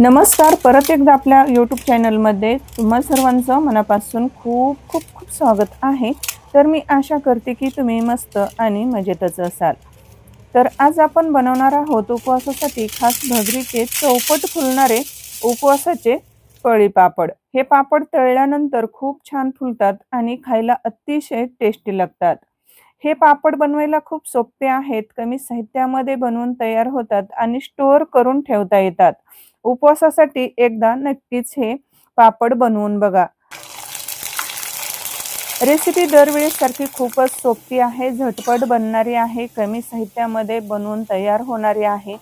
नमस्कार. परत एकदा आपल्या यूट्यूब चॅनलमध्ये तुम्हा सर्वांचं मनापासून खूप खूप खूप स्वागत आहे. तर मी आशा करते की तुम्ही मस्त आणि मजेतच असाल. तर आज आपण बनवणार आहोत उपवासासाठी खास भगरीचे चौपट फुलणारे उपवासाचे पळी पापड. हे पापड तळल्यानंतर खूप छान फुलतात आणि खायला अतिशय टेस्टी लागतात. हे पापड बनवायला खूप सोपे आहेत. कमी साहित्यामध्ये बनवून तयार होतात आणि स्टोअर करून ठेवता येतात. उपवासासाठी एकदा नक्कीच हे पापड बनवून बघा. रेसिपी दरवेळेसारखी खूपच सोपी आहे, झटपट बनणारी आहे, कमी साहित्यामध्ये बनवून तयार होणारी आहे.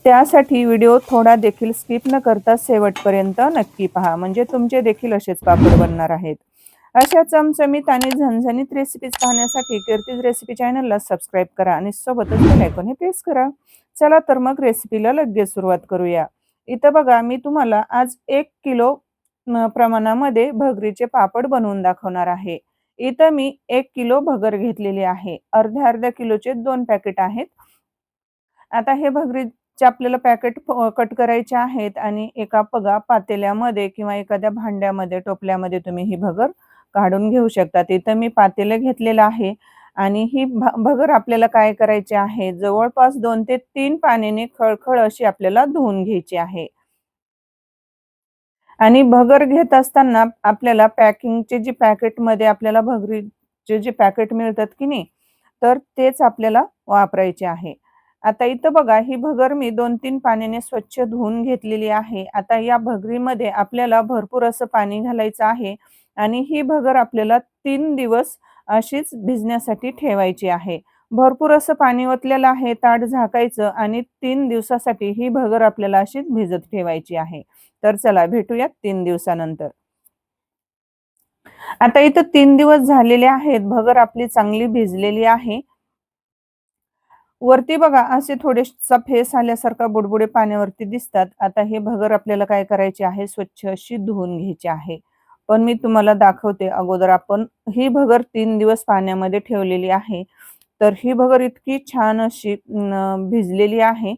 त्यासाठी व्हिडिओ थोडा देखील स्किप न करता शेवटपर्यंत नक्की पहा, म्हणजे तुमचे देखील असेच पापड बनणार आहेत. अशा चमचमीत आणि झणझणीत रेसिपीज पाहण्यासाठी कीर्तीज रेसिपी चॅनलला सबस्क्राईब करा आणि सोबतच बेल आयकॉन प्रेस करा. चला तर मग रेसिपीला लगेच सुरुवात करूया. इथं बघा, मी तुम्हाला आज 1 किलो प्रमाणामध्ये भगरीचे पापड बनवून दाखवणार आहे. इथं मी 1 किलो भगर घेतलेली आहे. अर्ध्या-अर्ध्या किलोचे 2 पॅकेट आहेत. आता हे भगरीचे आपल्याला पॅकेट कट करायचे आहेत आणि एका बघा पातेल्यामध्ये किंवा एखाद्या भांड्यामध्ये, टोपल्यामध्ये तुम्ही ही भगर काढून घेऊ शकता. इथं मी पातेलं घेतलेलं आहे आणि ही भगर आपल्याला काय करायची आहे, जवळपास 2 ते 3 पाण्याने खळखळ अशी आपल्याला धुवून घ्यायची आहे. आणि भगर घेत असताना आपल्याला पॅकिंगचे जे पॅकेटमध्ये आपल्याला भगरीचे जे पॅकेट मिळतात की नाही, तर तेच आपल्याला वापरायचे आहे. आता इथं बघा, ही भगर मी 2-3 पाण्याने स्वच्छ धुवून घेतलेली आहे. आता या भगरीमध्ये आपल्याला भरपूर असं पाणी घालायचं आहे आणि ही भगर आपल्याला 3 दिवस अशीच भिजण्यासाठी ठेवायची आहे. भरपूर असं पाणी ओतलेलं आहे, ताट झाकायचं आणि 3 दिवसासाठी ही भगर आपल्याला अशीच भिजत ठेवायची आहे. तर चला भेटूयात 3 दिवसानंतर. आता इथं 3 दिवस झालेले आहेत. भगर आपली चांगली भिजलेली आहे. वरती बघा असे थोडेसा फेस आल्यासारखा बुडबुडे पाण्यावरती दिसतात. आता हे भगर आपल्याला काय करायची आहे, स्वच्छ अशी धुवून घ्यायची आहे. पण मी तुम्हाला दाखवते अगोदर, आपण ही भगर 3 दिवस पाण्यामध्ये ठेवलेली आहे. तर ही भगर इतकी छान अशी भिजलेली आहे.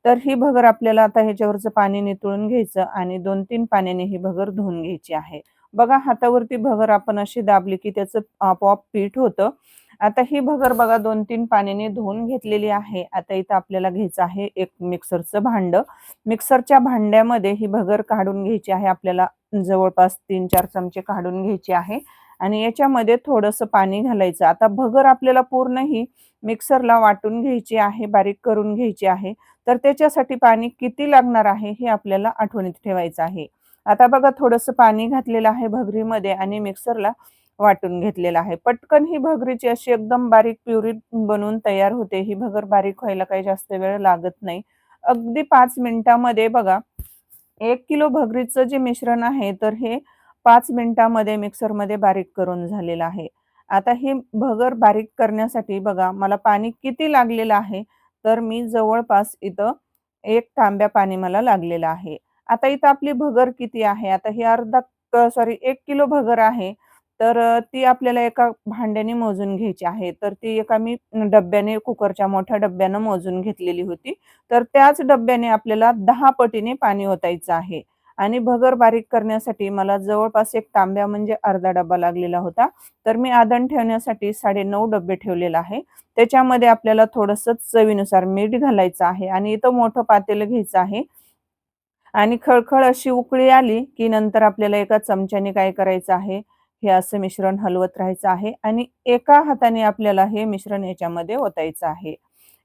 तर ही भगर आपल्याला आता ह्याच्यावरचं पाणी निथळून घ्यायचं आणि 2-3 पाण्याने ही भगर धुवून घ्यायची आहे. बघा, हातावरती भगर आपण अशी दाबली की त्याचं आपोआप पीठ होतं. आता ही भगर बघा 2-3 पाण्याने धुवून घेतलेली आहे. आता इथं आपल्याला घ्यायचं आहे एक मिक्सरचं भांडं. मिक्सरच्या भांड्यामध्ये ही भगर काढून घ्यायची आहे. आपल्याला जवळपास 3-4 चमचे काढून घ्यायची आहे आणि याच्यामध्ये थोडंसं पाणी घालायचं. आता भगर आपल्याला पूर्ण ही मिक्सरला वाटून घ्यायची आहे, बारीक करून घ्यायची आहे. तर त्याच्यासाठी पाणी किती लागणार आहे हे आपल्याला आठवणीत ठेवायचं आहे. आता बघा, थोडंसं पाणी घातलेलं आहे भगरीमध्ये आणि मिक्सरला वाटून घेतलेलं आहे. पटकन ही भगरीची अशी एकदम बारीक प्युरी बनवून तयार होते. ही भगर बारीक व्हायला काही जास्त वेळ लागत नाही. अगदी 5 मिनिटामध्ये बघा, 1 किलो भगरीचं जे मिश्रण आहे, तर हे 5 मिनिटामध्ये मिक्सरमध्ये बारीक करून झालेलं आहे. आता ही भगर बारीक करण्यासाठी बघा, मला पाणी किती लागलेलं आहे, तर मी जवळपास इथं 1 तांब्या पाणी मला लागलेलं आहे. आता इथं आपली भगर किती आहे, आता ही 1 किलो भगर आहे. तर ती आपल्याला एका भांड्याने मोजून घ्यायची आहे. तर ती एका मी डब्याने, कुकरच्या मोठ्या डब्यानं मोजून घेतलेली होती. तर त्याच डब्याने आपल्याला 10 पटीने पाणी ओतायचं आहे आणि भगर बारीक करण्यासाठी मला जवळपास 1 तांब्या म्हणजे अर्धा डब्बा लागलेला होता. तर मी आधण ठेवण्यासाठी 9.5 डब्बे ठेवलेला आहे. त्याच्यामध्ये आपल्याला थोडंसं चवीनुसार मीठ घालायचं आहे आणि इथं मोठं पातेलं घ्यायचं आहे आणि खळखळ अशी उकळी आली, की नंतर आपल्याला एका चमच्याने काय करायचं आहे, हे असं मिश्रण हलवत राहायचं आहे आणि एका हाताने आपल्याला हे मिश्रण याच्यामध्ये ओतायचं आहे.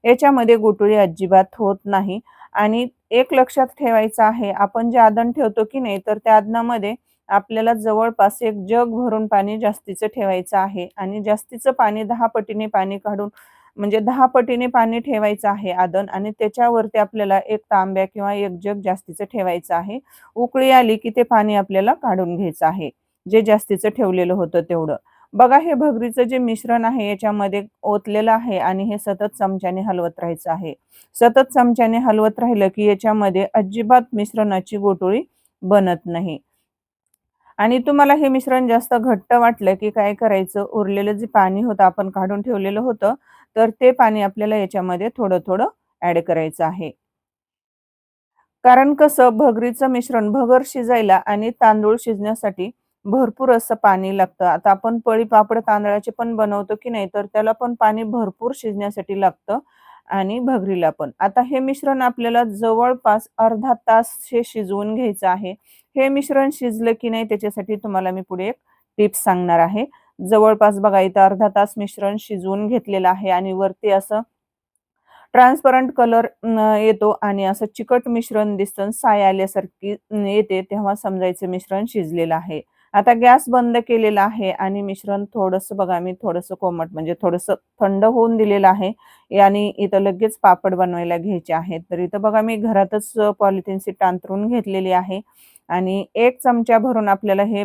याच्यामध्ये गुठळी अजिबात होत नाही आणि एक लक्षात ठेवायचं आहे, आपण जे आधण ठेवतो की नाही, तर त्या आधणामध्ये आपल्याला जवळपास 1 जग भरून पाणी जास्तीचं ठेवायचं आहे आणि जास्तीचं पाणी 10 पटीने पाणी काढून, म्हणजे 10 पटीने पाणी ठेवायचं आहे आधण आणि त्याच्यावरती आपल्याला 1 तांब्या किंवा 1 जग जास्तीचं ठेवायचं आहे. उकळी आली की ते पाणी आपल्याला काढून घ्यायचं आहे, जे जास्तीचं ठेवलेलं होतं तेवढं. बघा, हे भगरीचं जे मिश्रण आहे याच्यामध्ये ओतलेलं आहे आणि हे सतत चमच्याने हलवत राहायचं आहे. सतत चमच्याने हलवत राहिलं की याच्यामध्ये अजिबात मिश्रणाची गोटोळी बनत नाही. आणि तुम्हाला हे मिश्रण जास्त घट्ट वाटलं की काय करायचं, उरलेलं जे पाणी होतं आपण काढून ठेवलेलं होतं, तर ते पाणी आपल्याला याच्यामध्ये थोडं-थोडं ॲड करायचं आहे. कारण कसं भगरीचं मिश्रण भगर शिजायला आणि तांदूळ शिजण्यासाठी भरपूर असं पाणी लागतं. आता आपण पळी पापड तांदळाचे पण बनवतो की नाही, तर त्याला पण पाणी भरपूर शिजण्यासाठी लागतं आणि भगरीला पण. आता हे मिश्रण आपल्याला जवळपास अर्धा तास हे शिजवून घ्यायचं आहे. हे मिश्रण शिजलं की नाही त्याच्यासाठी तुम्हाला मी पुढे एक टिप्स सांगणार आहे. जवळपास बघा इथं अर्धा तास मिश्रण शिजवून घेतलेलं आहे आणि वरती असं ट्रान्सपरंट कलर येतो आणि असं चिकट मिश्रण दिसतं, साय आल्यासारखी येते, तेव्हा समजायचं मिश्रण शिजलेलं आहे. आता गॅस बंद केलेला आहे आणि मिश्रण थोडंसं बघा मी थोडंसं कोमट म्हणजे थोडंसं थंड होऊन दिलेलं आहे आणि इथं लगेच पापड बनवायला घ्यायचे आहेत. तर इथं बघा मी घरातच पॉलिथिन शीट अंथरून घेतलेली आहे आणि 1 चमचा भरून आपल्याला हे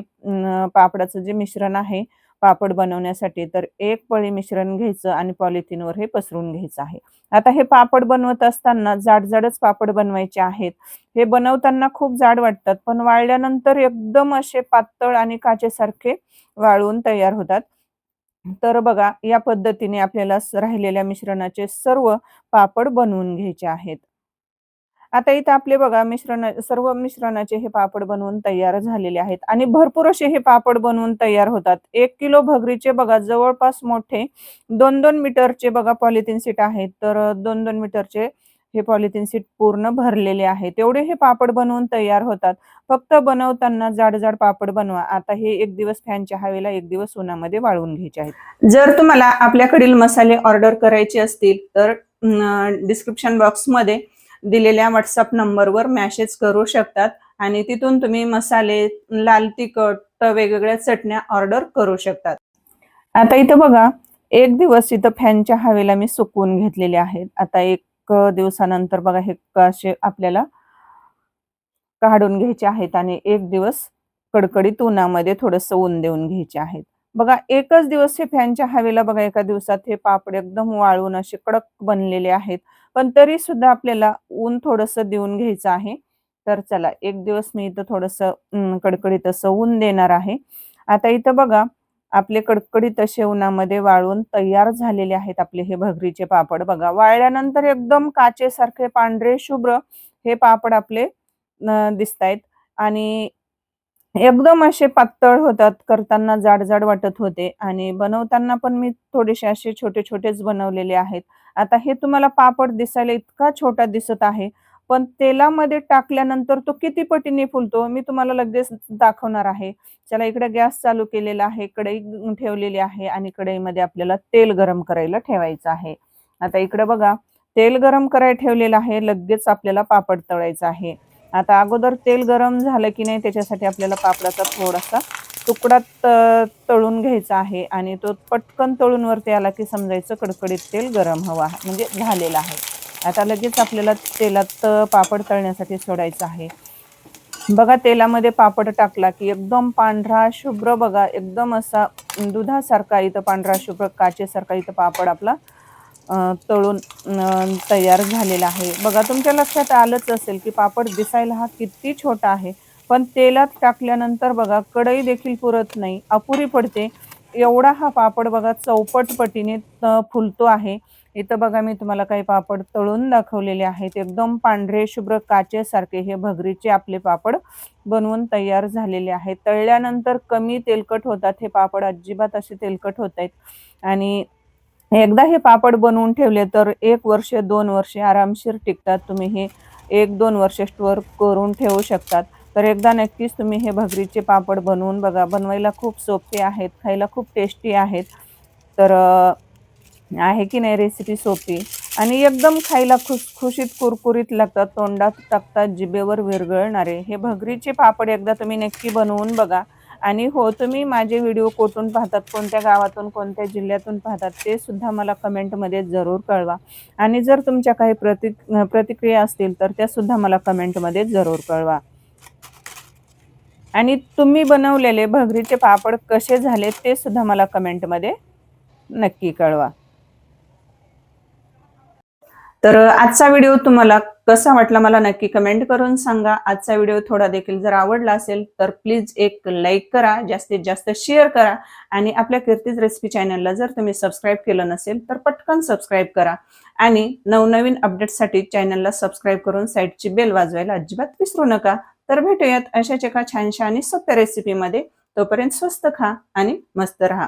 पापडाचं जे मिश्रण आहे पापड बनवण्यासाठी, तर 1 पळी मिश्रण घ्यायचं आणि पॉलिथिनवर हे पसरून घ्यायचं आहे. आता हे पापड बनवत असताना जाड-जाडच पापड बनवायचे आहेत. हे बनवताना खूप जाड वाटतात, पण वाळल्यानंतर एकदम असे पातळ आणि काचेसारखे वाळून तयार होतात. तर बघा या पद्धतीने आपल्याला राहिलेल्या मिश्रणाचे सर्व पापड बनवून घ्यायचे आहेत. आता इथं आपले बघा सर्व मिश्रणाचे हे पापड बनवून तयार झालेले आहेत आणि भरपूर असे हे पापड बनवून तयार होतात. 1 किलो भगरीचे बघा जवळपास मोठे 2-2 मीटरचे बघा पॉलिथिन शीट आहेत. तर 2-2 मीटरचे हे पॉलिथिन शीट पूर्ण भरलेले आहेत. तेवढे हे पापड बनवून तयार होतात. फक्त बनवताना जाड-जाड पापड बनवा. आता हे 1 दिवस फॅनच्या हवेला, 1 दिवस उन्हामध्ये वाळवून घ्यायचे आहेत. जर तुम्हाला आपल्याकडील मसाले ऑर्डर करायचे असतील तर डिस्क्रिप्शन बॉक्समध्ये दिलेल्या WhatsApp नंबरवर मेसेज करू शकतात आणि तिथून तुम्ही मसाले, लाल तिखट, वेगवेगळ्या चटण्या ऑर्डर करू शकतात. आता इथं बघा 1 दिवस इथं फॅनच्या हवेला मी सुकवून घेतलेले आहेत. आता 1 दिवसानंतर बघा हे असे आपल्याला काढून घ्यायचे आहेत आणि 1 दिवस कडकडीत उन्हामध्ये थोडंसं ऊन देऊन घ्यायचे आहेत. बघा एकच दिवस हे फॅनच्या हवेला बघा एका दिवसात हे पापड एकदम वाळून असे कडक बनलेले आहेत. पण तरी सुद्धा आपल्याला ऊन थोडंसं देऊन घ्यायचं आहे. तर चला 1 दिवस मी इथं थोडंसं कडकडीत असं ऊन देणार आहे. आता इथं बघा आपले कडकडीत असे उन्हामध्ये वाळून तयार झालेले आहेत आपले हे भगरीचे पापड बघा. वाळल्यानंतर एकदम काचेसारखे पांढरे शुभ्र हे पापड आपले दिसतायत आणि एकदम असे पातळ होतात. करताना जाड-जाड वाटत होते आणि बनवताना पण मी थोडेसे असे छोटे-छोटेच बनवलेले आहेत. आता हे तुम्हाला पापड दिसायला इतका छोटा दिसत आहे, पण तेलामध्ये टाकल्यानंतर तो किती पटीने फुलतो मी तुम्हाला लगेच दाखवणार आहे. चला इकडे गॅस चालू केलेला आहे, कढई ठेवलेली आहे आणि कढईमध्ये आपल्याला तेल गरम करायला ठेवायचं आहे. आता इकडे बघा तेल गरम करायला ठेवलेलं आहे, लगेच आपल्याला पापड तळायचा आहे. आता अगोदर तेल गरम झालं की नाही त्याच्यासाठी आपल्याला पापडाचा थोडासा तुकडा तळून घ्यायचा आहे आणि तो पटकन तळून वरती आला की समजायचं कडकडीत तेल गरम हवा म्हणजे झालेलं आहे. आता लगेच आपल्याला तेलात पापड तळण्यासाठी सोडायचं आहे. बघा तेलामध्ये पापड टाकला की एकदम पांढरा शुभ्र बघा एकदम असा दुधासारखा इथं पांढरा शुभ्र काचेसारखा इथं पापड आपला तळून तयार झालेला आहे. बघा तुमच्या लक्षात आलंच असेल की पापड दिसायला हा किती छोटा आहे. पण तेलात टाकल्यानंतर बघा कढई देखील पुरत नाही, अपुरी पडते. एवढा हा पापड बघा चौपट पटीने फुलतो आहे. इथं बघा मी तुम्हाला काही पापड तळून दाखवलेले आहेत. एकदम पांढरे शुभ्र काचेसारखे हे भगरीचे आपले पापड बनवून तयार झालेले आहेत. तळल्यानंतर कमी तेलकट होतात हे पापड, अजिबात असे तेलकट होत आहेत आणि एकदा हे पापड बनवून ठेवले तर 1 वर्ष, 2 वर्षे आरामशीर टिकतात. तुम्ही हे 1-2 वर्ष स्टोअर करून ठेवू शकतात. तर एकदा नक्कीच तुम्ही हे भगरीचे पापड बनवून बघा. बनवायला खूप सोपे आहेत, खायला खूप टेस्टी आहेत. तर आहे की नाही रेसिपी सोपी आणि एकदम खायला खुसखुशीत, कुरकुरीत लागतात. तोंडात टाकतात जिभेवर विरघळणारे हे भगरीचे पापड एकदा तुम्ही नक्की बनवून बघा. आणि हो, तुम्ही माझे व्हिडिओ कुठून पाहतात, कोणत्या गावातून, कोणत्या जिल्ह्यातून पाहतात ते सुद्धा मला कमेंटमध्ये जरूर कळवा. आणि जर तुमच्या काही प्रतिक्रिया असतील तर त्या सुद्धा मला कमेंटमध्ये जरूर कळवा. आणि तुम्ही बनवलेले भगरीचे पापड कसे झाले ते सुद्धा मला कमेंटमध्ये नक्की कळवा. तर आजचा व्हिडिओ तुम्हाला कसा वाटला मला नक्की कमेंट करून सांगा. आजचा व्हिडिओ थोडा देखील जर आवडला असेल तर प्लीज एक लाईक करा, जास्तीत जास्त शेअर करा आणि आपल्या कीर्तीज रेसिपी चॅनलला जर तुम्ही सबस्क्राईब केलं नसेल तर पटकन सबस्क्राईब करा आणि नवनवीन अपडेट्ससाठी चॅनलला सबस्क्राईब करून साईडची बेल वाजवायला अजिबात विसरू नका. तर भेटूयात अशाच एका छानशा आणि सोप्या रेसिपीमध्ये. तोपर्यंत स्वस्त खा आणि मस्त रहा.